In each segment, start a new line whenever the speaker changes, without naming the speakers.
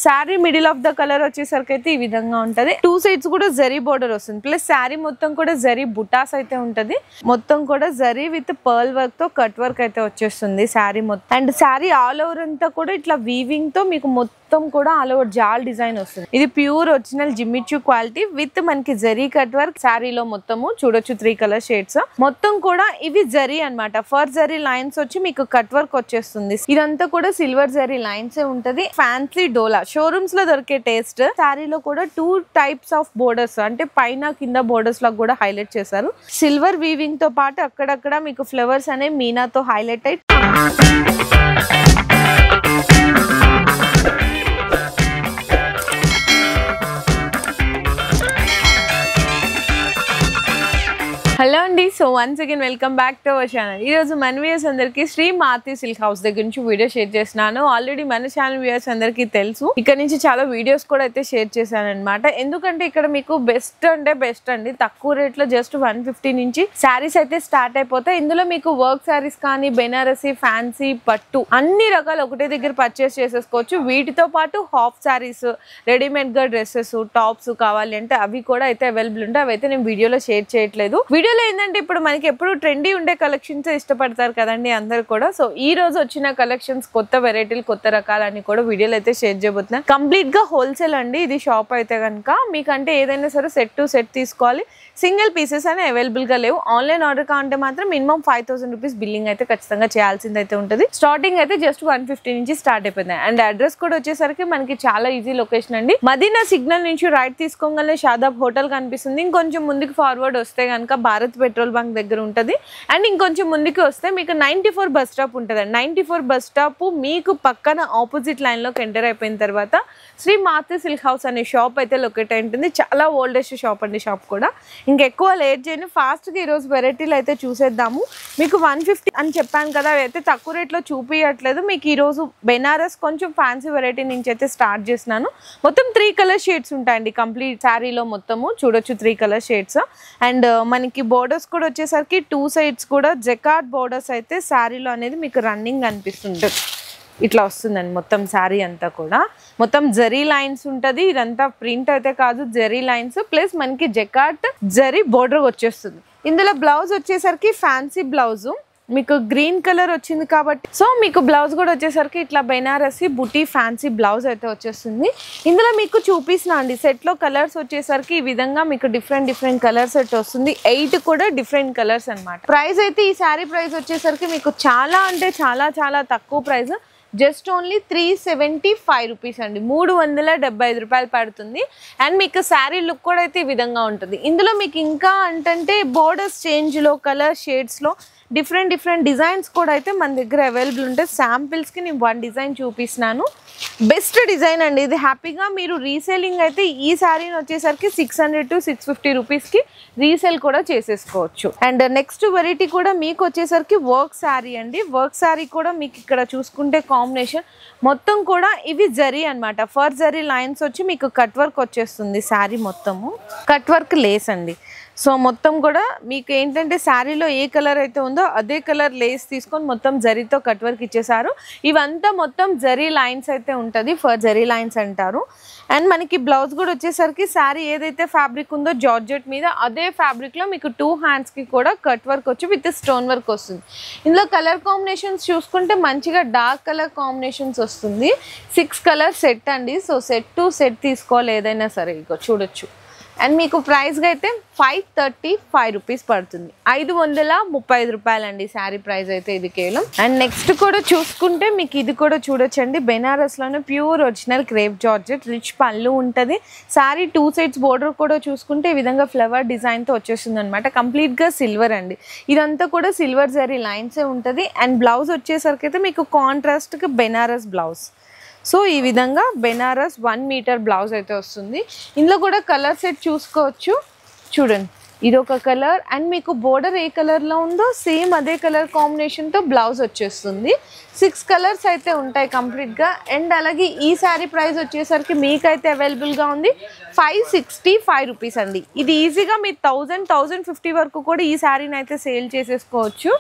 Sari middle of the colour వచ్చేసరికి అయితే ఈ విధంగా ఉంటది. 2 సైడ్స్ కూడా జరీ బోర్డర్ వస్తుంది. ప్లస్ శారీ మొత్తం కూడా జరీ బుటాస్ అయితే ఉంటది. మొత్తం కూడా జరీ విత్ పర్ల్ వర్క్ తో కట్ వర్క్ అయితే వచ్చేస్తుంది శారీ మొత్తం. అండ్ శారీ ఆల్ ఓవర్ అంతా కూడా ఇట్లా వీవింగ్ తో మీకు మొత్తం కూడా ఆల్ ఓవర్ జాల్ డిజైన్ వస్తుంది. ఇది pure original Jimmy Choo quality with మనకి జరీ కట్ వర్క్. శారీలో మొత్తము చూడొచ్చు 3 కలర్ షేడ్స్. మొత్తం కూడా ఇవి జరీ అన్నమాట. ఫర్ జరీ లైన్స్ వచ్చి మీకు కట్ వర్క్ వచ్చేస్తుంది. ఇదంతా కూడా సిల్వర్ జరీ లైన్స్ ఉంటది. ఫ్యాన్సీ డోలా షోరూమ్స్ లో దొరికే టేస్ట్. శారీలో కూడా 2 టైప్స్ ఆఫ్ బోర్డర్స్ అంటే పైన కింద బోర్డర్స్ లా కూడా హైలైట్ చేశారు. సిల్వర్ వీవింగ్ తో పాటు అక్కడక్కడ మీకు ఫ్లవర్స్ అనే మీనాతో హైలైట్ అయి హలో అండి. So once again welcome back to our channel. ఈ రోజు మన వ్యూయర్స్ అందరికి శ్రీ మారుతి సిల్క్ హౌస్ దగ్గర నుంచి వీడియో షేర్ చేస్తున్నాను. ఆల్రెడీ మన ఛానల్ వ్యూయర్స్ అందరికి తెలుసు. ఇక్కడ నుంచి చాలా వీడియోస్ కూడా అయితే షేర్ చేశాను అనమాట. ఎందుకంటే ఇక్కడ మీకు బెస్ట్ అంటే బెస్ట్ అండి. తక్కువ రేట్ లో జస్ట్ 150 నుంచి శారీస్ అయితే స్టార్ట్ అయిపోతాయి. ఇందులో మీకు వర్క్ శారీస్ కానీ బెనారసీ, ఫ్యాన్సీ, పట్టు అన్ని రకాలు ఒకటే దగ్గర పర్చేస్ చేసేసుకోవచ్చు. వీటితో పాటు హాఫ్ శారీస్, రెడీమేడ్ గా డ్రెస్సెస్, టాప్స్ కావాలి అంటే అవి కూడా అయితే అవైలబుల్ ఉంటాయి. అవి అయితే నేను వీడియోలో షేర్ చేయట్లేదు. వీడియోలో ఏంటంటే ఇప్పుడు మనకి ఎప్పుడు ట్రెండీ ఉండే కలెక్షన్స్ ఇష్టపడతారు కదండి అందరు కూడా. సో ఈ రోజు వచ్చిన కలెక్షన్స్, కొత్త వెరైటీలు, కొత్త రకాలన్నీ కూడా వీడియోలో అయితే షేర్ చేయబోతున్నాను. కంప్లీట్ గా హోల్సేల్ అండి ఇది షాప్ అయితే కనుక. మీకంటే ఏదైనా సరే సెట్ టు సెట్ తీసుకోవాలి. సింగిల్ పీసెస్ అని అవైలబుల్ గా లేవు. ఆన్లైన్ ఆర్డర్ కావాలంటే మాత్రం మినిమం 5000 రూపీస్ బిల్లింగ్ అయితే ఖచ్చితంగా చేయాల్సింది అయితే ఉంటుంది. స్టార్టింగ్ అయితే జస్ట్ 150 నుంచి స్టార్ట్ అయిపోయింది. అండ్ అడ్రస్ కూడా వచ్చేసరికి మనకి చాలా ఈజీ లొకేషన్ అండి. మదీనా సిగ్నల్ నుంచి రైట్ తీసుకోగానే షాదాబ్ హోటల్ కనిపిస్తుంది. ఇంకొంచెం ముందుకు ఫార్వర్డ్ వస్తే కనుక భారత్ పెట్రోల్ బంక్ దగ్గర ఉంటుంది. అండ్ ఇంకొంచెం ముందుకు వస్తే మీకు 94 బస్ స్టాప్ ఉంటుంది. 94 బస్ స్టాప్ మీకు పక్కన ఆపోజిట్ లైన్ లోకి ఎంటర్ అయిపోయిన తర్వాత శ్రీ మారుతి సిల్క్ హౌస్ అనే షాప్ అయితే లొకేట్ అయి ఉంటుంది. చాలా ఓల్డెస్ట్ షాప్ అండి. షాప్ కూడా ఇంకెక్కువ లేట్ చేయను, ఫాస్ట్ గా ఈరోజు వెరైటీలు అయితే చూసేద్దాము. మీకు 150 అని చెప్పాను కదా, అయితే తక్కువ రేట్ లో చూపించట్లేదు. మీకు ఈ రోజు బెనారస్ కొంచెం ఫ్యాన్సీ వెరైటీ నుంచి అయితే స్టార్ట్ చేసినాను. మొత్తం 3 కలర్ షేడ్స్ ఉంటాయండి కంప్లీట్ శారీలో. మొత్తము చూడొచ్చు 3 కలర్ షేడ్స్. అండ్ మనకి బోర్డర్స్ కూడా వచ్చేసరికి 2 సైడ్స్ కూడా జకార్డ్ బోర్డర్స్ అయితే శారీలో అనేది మీకు రన్నింగ్ అనిపిస్తుంది. ఇట్లా వస్తుందండి మొత్తం శారీ అంతా కూడా. మొత్తం జరీ లైన్స్ ఉంటది. ఇదంతా ప్రింట్ అయితే కాదు, జరీ లైన్స్ ప్లస్ మనకి జకార్డ్ జరీ బోర్డర్ వచ్చేస్తుంది. ఇందులో బ్లౌజ్ వచ్చేసరికి ఫ్యాన్సీ బ్లౌజ్ మీకు గ్రీన్ కలర్ వచ్చింది కాబట్టి సో మీకు బ్లౌజ్ కూడా వచ్చేసరికి ఇట్లా బెనారసి బుటీ ఫ్యాన్సీ బ్లౌజ్ అయితే వచ్చేస్తుంది. ఇందులో మీకు చూపిస్తున్నా అండి సెట్ లో కలర్స్ వచ్చేసరికి ఈ విధంగా మీకు డిఫరెంట్ కలర్స్ సెట్ వస్తుంది. 8 కూడా డిఫరెంట్ కలర్స్ అన్నమాట. ప్రైస్ అయితే ఈ శారీ ప్రైస్ వచ్చేసరికి మీకు చాలా అంటే చాలా తక్కువ ప్రైస్. జస్ట్ ఓన్లీ 375 రూపీస్ అండి. 375 రూపాయలు పడుతుంది. అండ్ మీకు శారీ లుక్ కూడా అయితే ఈ విధంగా ఉంటుంది. ఇందులో మీకు ఇంకా అంటే బోర్డర్స్ చేంజ్ లో, కలర్ షేడ్స్ లో డిఫరెంట్ డిజైన్స్ కూడా అయితే మన దగ్గర అవైలబుల్ ఉంటాయి. శాంపిల్స్ కి నేను 1 డిజైన్ చూపిస్తున్నాను. బెస్ట్ డిజైన్ అండి ఇది. హ్యాపీగా మీరు రీసేలింగ్ అయితే ఈ శారీని వచ్చేసరికి 600 to 650 రూపీస్ కి రీసేల్ కూడా చేసేసుకోవచ్చు. అండ్ నెక్స్ట్ వెరైటీ కూడా మీకు వచ్చేసరికి వర్క్ శారీ అండి. వర్క్ శారీ కూడా మీకు ఇక్కడ చూసుకుంటే కాంబినేషన్ మొత్తం కూడా ఇవి జరీ అన్నమాట. ఫర్ జరీ లైన్స్ వచ్చి మీకు కట్ వర్క్ వచ్చేస్తుంది. శారీ మొత్తము కట్ వర్క్ లేస్ అండి. సో మొత్తం కూడా మీకు ఏంటంటే శారీలో ఏ కలర్ అయితే ఉందో అదే కలర్ లేస్ తీసుకొని మొత్తం జరీతో కట్ వర్క్ ఇచ్చేసారు. ఇవంతా మొత్తం జరీ లైన్స్ అయితే ఉంటుంది. ఫర్ జరీ లైన్స్ అంటారు. అండ్ మనకి బ్లౌజ్ కూడా వచ్చేసరికి శారీ ఏదైతే ఫ్యాబ్రిక్ ఉందో జార్జెట్ మీద అదే ఫ్యాబ్రిక్ లో మీకు 2 హ్యాండ్స్ కి కూడా కట్ వర్క్ వచ్చి విత్ స్టోన్ వర్క్ వస్తుంది. ఇందులో కలర్ కాంబినేషన్స్ చూసుకుంటే మంచిగా డార్క్ కలర్ కాంబినేషన్స్ వస్తుంది. 6 కలర్ సెట్ అండి. సో సెట్ టు సెట్ తీసుకోవాలి ఏదైనా సరే. ఇక చూడొచ్చు. అండ్ మీకు ప్రైస్గా అయితే 535 రూపీస్ పడుతుంది. 535 రూపాయలండి శారీ ప్రైస్ అయితే ఇది కేవలం. అండ్ నెక్స్ట్ కూడా చూసుకుంటే మీకు ఇది కూడా చూడొచ్చండి. బెనారస్లోనే pure original crepe georgette rich pallu ఉంటుంది. శారీ 2 సైడ్స్ బోర్డర్ కూడా చూసుకుంటే ఈ విధంగా ఫ్లవర్ డిజైన్తో వచ్చేస్తుంది అనమాట. కంప్లీట్గా సిల్వర్ అండి. ఇదంతా కూడా సిల్వర్ జరీ లైన్సే ఉంటుంది. అండ్ బ్లౌజ్ వచ్చేసరికి అయితే మీకు కాంట్రాస్ట్గా బెనారస్ బ్లౌజ్. సో ఈ విధంగా బెనారస్ 1 మీటర్ బ్లౌజ్ అయితే వస్తుంది. ఇందులో కూడా కలర్ సెట్ చూసుకోవచ్చు. చూడండి ఇదొక కలర్ అండ్ మీకు బోర్డర్ ఏ కలర్లో ఉందో సేమ్ అదే కలర్ కాంబినేషన్తో బ్లౌజ్ వచ్చేస్తుంది. 6 కలర్స్ అయితే ఉంటాయి కంప్లీట్గా. అండ్ అలాగే ఈ శారీ ప్రైస్ వచ్చేసరికి మీకైతే అవైలబుల్గా ఉంది 565 రూపీస్ అండి. ఇది ఈజీగా మీరు 1000-1050 వరకు కూడా ఈ శారీని అయితే సేల్ చేసేసుకోవచ్చు.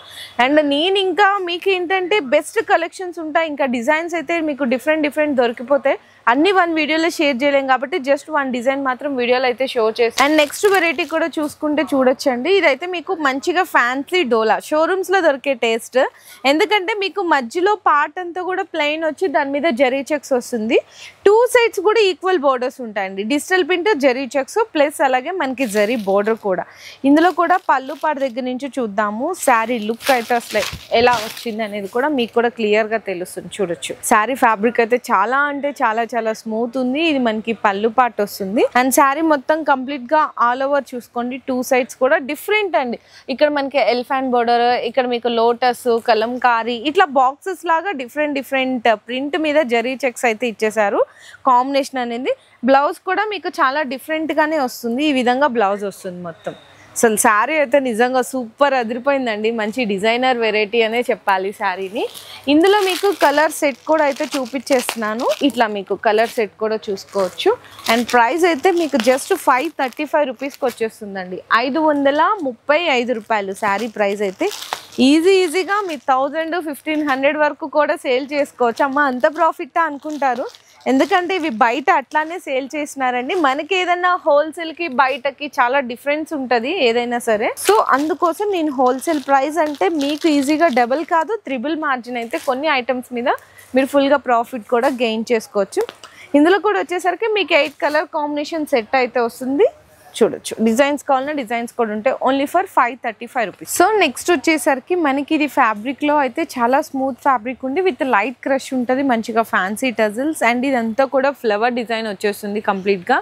అండ్ నేను ఇంకా మీకు ఏంటంటే బెస్ట్ కలెక్షన్స్ ఉంటాయి, ఇంకా డిజైన్స్ అయితే మీకు డిఫరెంట్ దొరికిపోతాయి. అన్ని వన్ వీడియోలో షేర్ చేయలేం కాబట్టి జస్ట్ వన్ డిజైన్ మాత్రం వీడియోలో అయితే షో చేస్తాం. అండ్ నెక్స్ట్ వెరైటీ కూడా చూసుకుంటే చూడొచ్చండి. ఇదైతే మీకు మంచిగా ఫ్యాన్సీ డోలా షోరూమ్స్ లో దొరికే టేస్ట్. ఎందుకంటే మీకు మధ్యలో పార్ట్ అంతా కూడా ప్లెయిన్ వచ్చి దాని మీద జరీ చెక్స్ వస్తుంది. 2 సైడ్స్ కూడా ఈక్వల్ బోర్డర్స్ ఉంటాయండి. Digital print zari checks plus అలాగే మనకి జరీ బోర్డర్ కూడా. ఇందులో కూడా పళ్ళు పాటు దగ్గర నుంచి చూద్దాము. శారీ లుక్ అయితే అసలు ఎలా వచ్చింది అనేది కూడా మీకు కూడా క్లియర్ గా తెలుస్తుంది. చూడొచ్చు శారీ ఫ్యాబ్రిక్ అయితే చాలా అంటే చాలా చాలా స్మూత్ ఉంది. ఇది మనకి పళ్ళు పాటు వస్తుంది. అండ్ శారీ మొత్తం కంప్లీట్ గా ఆల్ ఓవర్ చూసుకోండి. 2 సైడ్స్ కూడా డిఫరెంట్ అండి. ఇక్కడ మనకి ఎలిఫెంట్ బోర్డర్, ఇక్కడ మీకు లోటస్, కలంకారీ ఇట్లా బాక్సెస్ లాగా డిఫరెంట్ ప్రింట్ మీద జరీ చెక్స్ అయితే ఇచ్చేసారు. కాంబినేషన్ అనేది బ్లౌజ్ కూడా మీకు చాలా డిఫరెంట్ గానే వస్తుంది. ఈ విధంగా బ్లౌజ్ వస్తుంది మొత్తం. అసలు శారీ అయితే నిజంగా సూపర్ అదిరిపోయిందండి. మంచి డిజైనర్ వెరైటీ అనే చెప్పాలి శారీని. ఇందులో మీకు కలర్ సెట్ కూడా అయితే చూపించేస్తున్నాను. ఇట్లా మీకు కలర్ సెట్ కూడా చూసుకోవచ్చు. అండ్ ప్రైస్ అయితే మీకు జస్ట్ 535 రూపీస్కి వచ్చేస్తుందండి. 535 రూపాయలు శారీ ప్రైస్ అయితే. ఈజీగా మీ 1000-1500 వరకు కూడా సేల్ చేసుకోవచ్చు. అమ్మ అంత ప్రాఫిట్టా అనుకుంటారు. ఎందుకంటే ఇవి బయట అట్లానే సేల్ చేసినారండి. మనకి ఏదైనా హోల్సేల్కి బయటకి చాలా డిఫరెన్స్ ఉంటుంది ఏదైనా సరే. సో అందుకోసం నేను హోల్సేల్ ప్రైస్ అంటే మీకు ఈజీగా డబుల్ కాదు 3 మార్జిన్ అయితే కొన్ని ఐటమ్స్ మీద మీరు ఫుల్గా ప్రాఫిట్ కూడా గెయిన్ చేసుకోవచ్చు. ఇందులో కూడా వచ్చేసరికి మీకు 8 కలర్ కాంబినేషన్ సెట్ అయితే వస్తుంది. చూడొచ్చు డిజైన్స్ కావాలన్నా డిజైన్స్ కూడా ఉంటాయి. Only for 535 rupees. So next వచ్చేసరికి మనకి ఇది ఫ్యాబ్రిక్ లో అయితే చాలా స్మూత్ ఫ్యాబ్రిక్ ఉంది. విత్ లైట్ క్రష్ ఉంటుంది. మంచిగా ఫ్యాన్సీ టజిల్స్ అండ్ ఇదంతా కూడా ఫ్లవర్ డిజైన్ వచ్చేస్తుంది కంప్లీట్ గా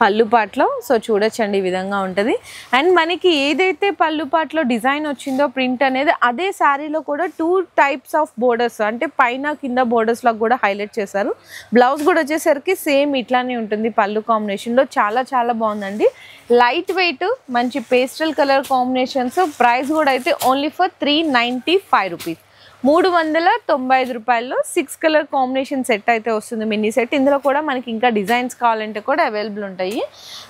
పళ్ళు పాటలో. సో చూడొచ్చండి ఈ విధంగా ఉంటుంది. అండ్ మనకి ఏదైతే పళ్ళు పాటలో డిజైన్ వచ్చిందో ప్రింట్ అనేది అదే శారీలో కూడా 2 టైప్స్ ఆఫ్ బోర్డర్స్ అంటే పైన కింద బోర్డర్స్ లో కూడా హైలైట్ చేశారు. బ్లౌజ్ కూడా వచ్చేసరికి సేమ్ ఇట్లానే ఉంటుంది పళ్ళు కాంబినేషన్ లో. చాలా చాలా బాగుందండి. లైట్ వెయిట్ మంచి పేస్టల్ కలర్ కాంబినేషన్స్. ప్రైస్ కూడా అయితే ఓన్లీ ఫర్ 395 రూపీస్. 395 రూపాయల్లో 6 కలర్ కాంబినేషన్ సెట్ అయితే వస్తుంది. Mini set. ఇందులో కూడా మనకి ఇంకా డిజైన్స్ కావాలంటే కూడా అవైలబుల్ ఉంటాయి.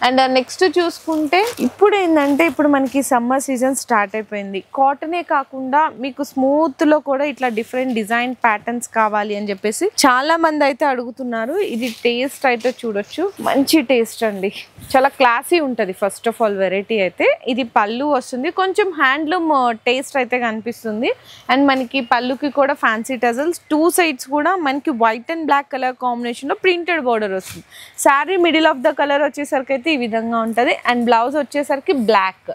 అండ్ నెక్స్ట్ చూసుకుంటే ఇప్పుడు ఏంటంటే ఇప్పుడు మనకి సమ్మర్ సీజన్ స్టార్ట్ అయిపోయింది. కాటనే కాకుండా మీకు స్మూత్ లో కూడా ఇట్లా డిఫరెంట్ డిజైన్ ప్యాటర్న్స్ కావాలి అని చెప్పేసి చాలా మంది అయితే అడుగుతున్నారు. ఇది టేస్ట్ అయితే చూడొచ్చు. మంచి టేస్ట్ అండి. చాలా క్లాసీ ఉంటుంది. ఫస్ట్ ఆఫ్ ఆల్ వెరైటీ అయితే ఇది పళ్ళు వస్తుంది. కొంచెం హ్యాండ్లూమ్ టేస్ట్ అయితే కనిపిస్తుంది. అండ్ మనకి పళ్ళుకి కూడా ఫ్యాన్సీ టజల్స్. 2 సైడ్స్ కూడా మనకి white and black colour combination లో ప్రింటెడ్ బోర్డర్ వస్తుంది. Sari middle of the colour వచ్చేసరికి అయితే ఈ విధంగా ఉంటుంది. అండ్ బ్లౌజ్ వచ్చేసరికి బ్లాక్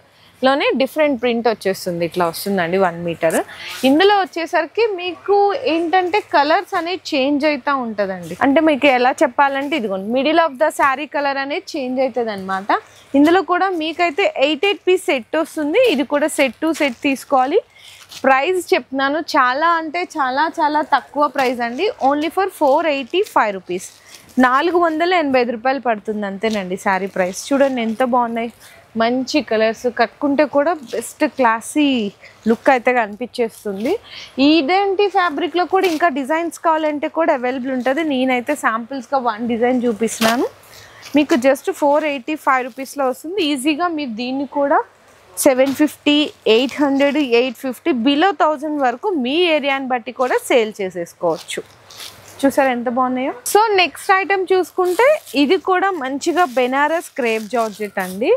లోనే డిఫరెంట్ ప్రింట్ వచ్చేస్తుంది. ఇట్లా వస్తుందండి 1 మీటర్. ఇందులో వచ్చేసరికి మీకు ఏంటంటే కలర్స్ అనేది చేంజ్ అవుతూ ఉంటుందండి. అంటే మీకు ఎలా చెప్పాలంటే ఇదిగోండి middle of the sari colour అనేది చేంజ్ అవుతుంది అనమాట. ఇందులో కూడా మీకైతే 8 పీస్ సెట్ వస్తుంది. ఇది కూడా సెట్ టు సెట్ తీసుకోవాలి. ప్రైస్ చెప్తున్నాను చాలా అంటే చాలా చాలా తక్కువ ప్రైస్ అండి. Only for 485 rupees. 485 రూపాయలు పడుతుంది అంతేనండి శారీ ప్రైస్. చూడండి ఎంత బాగున్నాయి. మంచి కలర్స్ కట్టుకుంటే కూడా బెస్ట్ క్లాసీ లుక్ అయితే కనిపించేస్తుంది. ఇదేంటి ఫ్యాబ్రిక్లో కూడా ఇంకా డిజైన్స్ కావాలంటే కూడా అవైలబుల్ ఉంటుంది. నేనైతే శాంపిల్స్గా 1 డిజైన్ చూపిస్తున్నాను మీకు. జస్ట్ 485 రూపీస్లో వస్తుంది. ఈజీగా మీరు దీన్ని కూడా 750, 800, 850 బిలో 1000 వరకు మీ ఏరియాని బట్టి కూడా సేల్ చేసేసుకోవచ్చు. చూసారు ఎంత బాగున్నాయో. సో నెక్స్ట్ ఐటమ్ చూసుకుంటే ఇది కూడా మంచిగా బెనారస్ క్రేప్ జార్జెట్ అండి.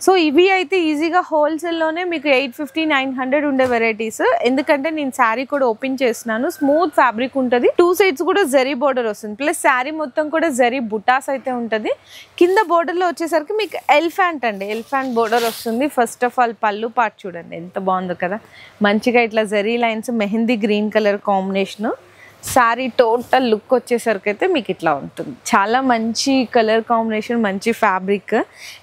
సో ఇవి అయితే ఈజీగా హోల్సేల్లోనే మీకు 850, 900 ఉండే వెరైటీస్. ఎందుకంటే నేను శారీ కూడా ఓపెన్ చేస్తున్నాను. స్మూత్ ఫ్యాబ్రిక్ ఉంటుంది. 2 సైడ్స్ కూడా జరీ బోర్డర్ వస్తుంది. ప్లస్ శారీ మొత్తం కూడా జరీ బుటాస్ అయితే ఉంటుంది. కింద బోర్డర్లో వచ్చేసరికి మీకు ఎలిఫెంట్ అండి. ఎలిఫెంట్ బోర్డర్ వస్తుంది. ఫస్ట్ ఆఫ్ ఆల్ పళ్ళు పార్ట్ చూడండి ఎంత బాగుందో కదా. మంచిగా ఇట్లా zari lines mehndi green colour combination. Sari total look వచ్చేసరికి అయితే మీకు ఇట్లా ఉంటుంది. చాలా మంచి కలర్ కాంబినేషన్, మంచి ఫ్యాబ్రిక్.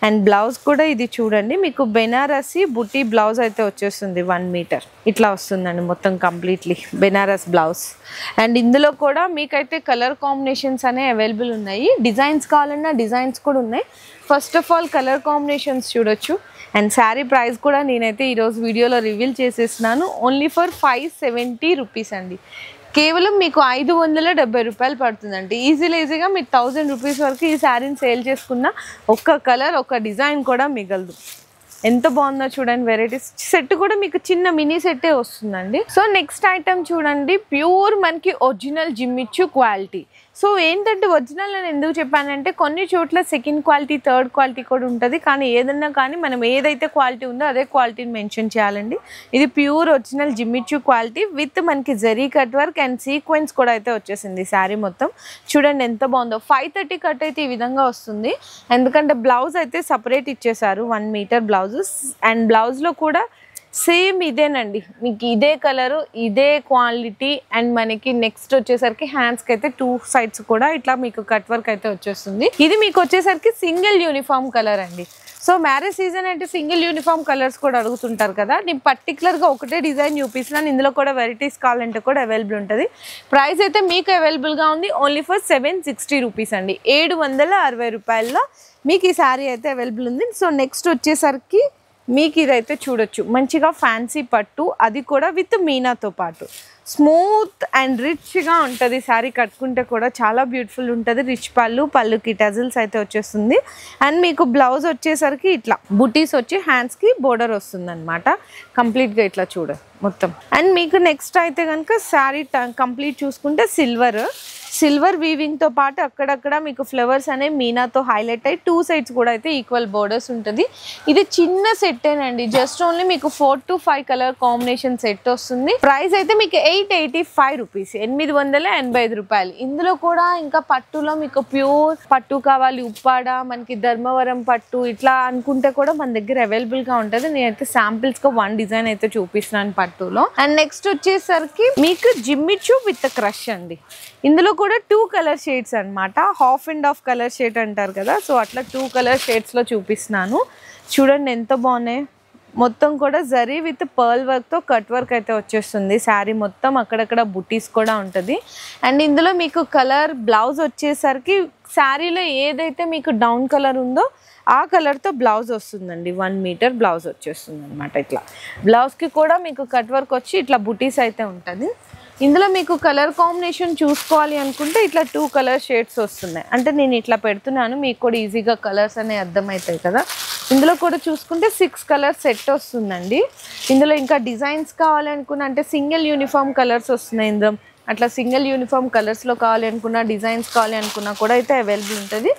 అండ్ బ్లౌజ్ కూడా ఇది చూడండి మీకు బెనారసి బుటీ బ్లౌజ్ అయితే వచ్చేస్తుంది. 1 మీటర్ ఇట్లా వస్తుందండి మొత్తం కంప్లీట్లీ బెనారస్ బ్లౌజ్. అండ్ ఇందులో కూడా మీకైతే కలర్ కాంబినేషన్స్ అనేవి అవైలబుల్ ఉన్నాయి. డిజైన్స్ కావాలన్నా డిజైన్స్ కూడా ఉన్నాయి. First of all colour combinations చూడొచ్చు. అండ్ శారీ ప్రైస్ కూడా నేనైతే ఈరోజు వీడియోలో రివీల్ చేసేస్తున్నాను. ఓన్లీ ఫర్ 570 రూపీస్ అండి. కేవలం మీకు 570 రూపాయలు పడుతుందండి. ఈజీగా మీరు 1000 రూపీస్ వరకు ఈ శారీని సేల్ చేసుకున్న ఒక్క కలర్ ఒక డిజైన్ కూడా మిగలదు. ఎంత బాగుందో చూడండి. వెరైటీస్ సెట్ కూడా మీకు చిన్న మినీ సెట్టే వస్తుందండి. సో నెక్స్ట్ ఐటమ్ చూడండి. ప్యూర్ మనకి ఒరిజినల్ జిమ్మిచ్చు క్వాలిటీ. సో ఏంటంటే ఒరిజినల్ నేను ఎందుకు చెప్పానంటే కొన్ని చోట్ల సెకండ్ క్వాలిటీ థర్డ్ క్వాలిటీ కూడా ఉంటుంది, కానీ ఏదన్నా కానీ మనం ఏదైతే క్వాలిటీ ఉందో అదే క్వాలిటీని మెన్షన్ చేయాలండి. ఇది pure original Jimmy Choo quality with మనకి zari cut work and sequence కూడా అయితే వచ్చేసింది శారీ మొత్తం. చూడండి ఎంత బాగుందో. 530 కట్ అయితే ఈ విధంగా వస్తుంది, ఎందుకంటే బ్లౌజ్ అయితే సపరేట్ ఇచ్చేసారు 1 మీటర్ బ్లౌజ్. అండ్ బ్లౌజ్లో కూడా సేమ్ ఇదేనండి, మీకు ఇదే కలరు ఇదే క్వాలిటీ. అండ్ మనకి నెక్స్ట్ వచ్చేసరికి హ్యాండ్స్కి అయితే 2 సైడ్స్ కూడా ఇట్లా మీకు కట్ వర్క్ అయితే వచ్చేస్తుంది. ఇది మీకు వచ్చేసరికి సింగిల్ యూనిఫామ్ కలర్ అండి. సో మ్యారేజ్ సీజన్ అంటే సింగిల్ యూనిఫామ్ కలర్స్ కూడా అడుగుతుంటారు కదా, నేను పర్టికులర్గా ఒకటే డిజైన్ చూపిస్తున్నాను. ఇందులో కూడా వెరైటీస్ కావాలంటే కూడా అవైలబుల్ ఉంటుంది. ప్రైస్ అయితే మీకు అవైలబుల్గా ఉంది ఓన్లీ ఫర్ 760 రూపీస్ అండి. 760 రూపాయల్లో మీకు ఈ శారీ అయితే అవైలబుల్ ఉంది. సో నెక్స్ట్ వచ్చేసరికి మీకు ఇదైతే చూడొచ్చు, మంచిగా ఫ్యాన్సీ పట్టు, అది కూడా విత్ మీనాతో పాటు స్మూత్ అండ్ రిచ్గా ఉంటుంది. శారీ కట్టుకుంటే కూడా చాలా బ్యూటిఫుల్ ఉంటుంది. రిచ్ పళ్ళుకి టజిల్స్ అయితే వచ్చేస్తుంది. అండ్ మీకు బ్లౌజ్ వచ్చేసరికి ఇట్లా బుటీస్ వచ్చి హ్యాండ్స్కి బోర్డర్ వస్తుంది అనమాట కంప్లీట్గా ఇట్లా చూడ మొత్తం. అండ్ మీకు నెక్స్ట్ అయితే కనుక శారీ కంప్లీట్ చూసుకుంటే సిల్వర్ వీవింగ్తో పాటు అక్కడక్కడ మీకు ఫ్లవర్స్ అనే మీనాతో హైలైట్ అయ్యి 2 సైడ్స్ కూడా అయితే ఈక్వల్ బోర్డర్స్ ఉంటుంది. ఇది చిన్న సెట్టేనండి, జస్ట్ ఓన్లీ మీకు 4 to 5 కలర్ కాంబినేషన్ సెట్ వస్తుంది. ప్రైస్ అయితే మీకు 885 రూపీస్, 885 రూపాయలు. ఇందులో కూడా ఇంకా పట్టులో మీకు ప్యూర్ పట్టు కావాలి, ఉప్పాడ, మనకి ధర్మవరం పట్టు ఇట్లా అనుకుంటే కూడా మన దగ్గర అవైలబుల్గా ఉంటుంది. నేనైతే శాంపిల్స్గా 1 డిజైన్ అయితే చూపిస్తున్నాను పట్టులో. అండ్ నెక్స్ట్ వచ్చేసరికి మీకు జిమ్మిచూ విత్ క్రష్ అండి. ఇందులో కూడా 2 కలర్ షేడ్స్ అనమాట, half and half colour shade అంటారు కదా, సో అట్లా 2 కలర్ షేడ్స్లో చూపిస్తున్నాను. చూడండి ఎంత బాగున్నాయి. మొత్తం కూడా జరీ విత్ పర్ల్ వర్క్తో కట్ వర్క్ అయితే వచ్చేస్తుంది. శారీ మొత్తం అక్కడక్కడ బుటీస్ కూడా ఉంటుంది. అండ్ ఇందులో మీకు కలర్ బ్లౌజ్ వచ్చేసరికి శారీలో ఏదైతే మీకు డౌన్ కలర్ ఉందో ఆ కలర్తో బ్లౌజ్ వస్తుందండి. 1 మీటర్ బ్లౌజ్ వచ్చేస్తుంది అనమాట. ఇట్లా బ్లౌజ్కి కూడా మీకు కట్ వర్క్ వచ్చి ఇట్లా బుటీస్ అయితే ఉంటుంది. ఇందులో మీకు కలర్ కాంబినేషన్ చూసుకోవాలి అనుకుంటే ఇట్లా 2 కలర్ షేడ్స్ వస్తున్నాయి. అంటే నేను ఇట్లా పెడుతున్నాను, మీకు కూడా ఈజీగా కలర్స్ అనేవి అర్థమవుతాయి కదా. ఇందులో కూడా చూసుకుంటే 6 కలర్ సెట్ వస్తుందండి. ఇందులో ఇంకా డిజైన్స్ కావాలనుకున్నా అంటే సింగిల్ యూనిఫామ్ కలర్స్ వస్తున్నాయి. ఇందులో అట్లా సింగిల్ యూనిఫామ్ కలర్స్లో కావాలి అనుకున్నా, డిజైన్స్ కావాలి అనుకున్నా కూడా అయితే అవైలబుల్ ఉంటుంది.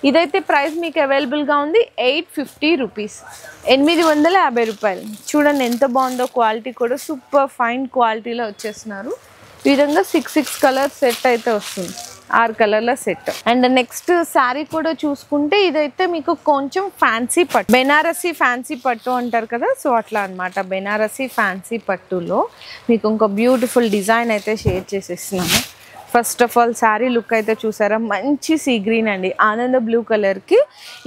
ఇదైతే ప్రైస్ మీకు అవైలబుల్గా ఉంది 850 రూపీస్, 850 రూపాయలు. చూడండి ఎంత బాగుందో, క్వాలిటీ కూడా సూపర్ ఫైన్ క్వాలిటీలో వచ్చేస్తున్నారు. ఈ విధంగా 6 కలర్ సెట్ అయితే వస్తుంది, 6 కలర్ల సెట్. అండ్ నెక్స్ట్ శారీ కూడా చూసుకుంటే ఇదైతే మీకు కొంచెం ఫ్యాన్సీ పట్టు, బెనారసీ ఫ్యాన్సీ పట్టు అంటారు కదా, సో అట్లా అనమాట. బెనారసీ ఫ్యాన్సీ పట్టులో మీకు ఇంకో బ్యూటిఫుల్ డిజైన్ అయితే షేర్ చేసేస్తున్నాను. First of all sari look అయితే చూసారా, మంచి సీ గ్రీన్ అండి, ఆనంద బ్లూ కలర్కి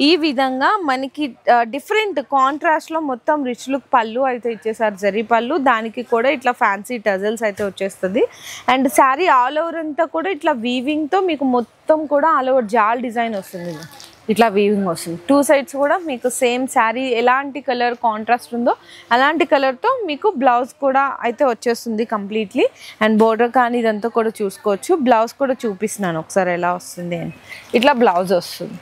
ఈ విధంగా మనకి డిఫరెంట్ కాంట్రాస్ట్లో మొత్తం రిచ్ లుక్ పళ్ళు అయితే ఇచ్చేసారు, జరీ పళ్ళు. దానికి కూడా ఇట్లా ఫ్యాన్సీ టజల్స్ అయితే వచ్చేస్తుంది. అండ్ శారీ ఆల్ ఓవర్ అంతా కూడా ఇట్లా వీవింగ్తో మీకు మొత్తం కూడా ఆల్ ఓవర్ జాల్ డిజైన్ వస్తుంది, ఇట్లా వీవింగ్ వస్తుంది. 2 సైడ్స్ కూడా మీకు సేమ్ శారీ ఎలాంటి కలర్ కాంట్రాస్ట్ ఉందో అలాంటి కలర్తో మీకు బ్లౌజ్ కూడా అయితే వచ్చేస్తుంది కంప్లీట్లీ. అండ్ బోర్డర్ కానీ ఇదంతా కూడా చూసుకోవచ్చు. బ్లౌజ్ కూడా చూపిస్తున్నాను ఒకసారి ఎలా వస్తుంది అని. ఇట్లా బ్లౌజ్ వస్తుంది.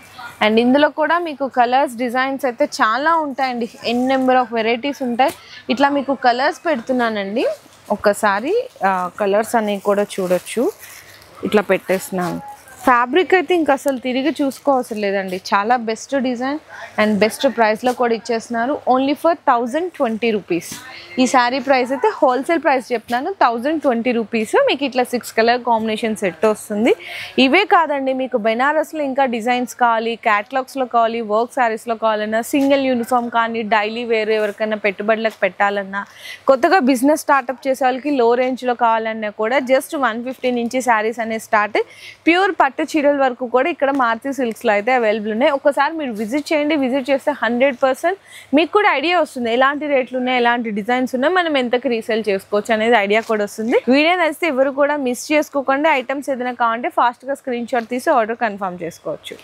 అండ్ ఇందులో కూడా మీకు కలర్స్ డిజైన్స్ అయితే చాలా ఉంటాయండి, నెంబర్ ఆఫ్ వెరైటీస్ ఉంటాయి. ఇట్లా మీకు కలర్స్ పెడుతున్నానండి, ఒక్కసారి కలర్స్ అనేవి కూడా చూడొచ్చు. ఇట్లా పెట్టేస్తున్నాను. ఫ్యాబ్రిక్ అయితే ఇంకా అసలు తిరిగి చూసుకోవసరం లేదండి, చాలా బెస్ట్ డిజైన్ అండ్ బెస్ట్ ప్రైస్లో కూడా ఇచ్చేస్తున్నారు. Only for 1020 rupees. ఈ శారీ ప్రైస్ అయితే హోల్సేల్ ప్రైస్ చెప్తున్నాను, 1020 రూపీస్. మీకు ఇట్లా 6 కలర్ కాంబినేషన్ సెట్ వస్తుంది. ఇవే కాదండి, మీకు బెనారస్లో ఇంకా డిజైన్స్ కావాలి, క్యాటలాగ్స్లో కావాలి, వర్క్ శారీస్లో కావాలన్నా, సింగిల్ యూనిఫామ్ కానీ డైలీ వేర్ ఎవరికైనా పెట్టుబడులకు పెట్టాలన్నా, కొత్తగా బిజినెస్ స్టార్ట్అప్ చేసే వాళ్ళకి లో రేంజ్లో కావాలన్నా కూడా జస్ట్ 150 నుంచి శారీస్ అనేది స్టార్ట్. ప్యూర్ పట్టు చీరల వరకు కూడా ఇక్కడ మారుతి సిల్క్స్లో అయితే అవైలబుల్ ఉన్నాయి. ఒకసారి మీరు విజిట్ చేయండి, విజిట్ చేస్తే 100% మీకు కూడా ఐడియా వస్తుంది ఎలాంటి రేట్లు ఉన్నాయి, ఎలాంటి డిజైన్స్ ఉన్నాయి, మనం ఎంతకి రీసేల్ చేసుకోవచ్చు అనేది ఐడియా కూడా వస్తుంది. వీడియో నచ్చితే ఎవరు కూడా మిస్ చేసుకోకుండా ఐటమ్స్ ఏదైనా కావాలంటే ఫాస్ట్గా స్క్రీన్ షాట్ తీసి ఆర్డర్ కన్ఫర్మ్ చేసుకోవచ్చు.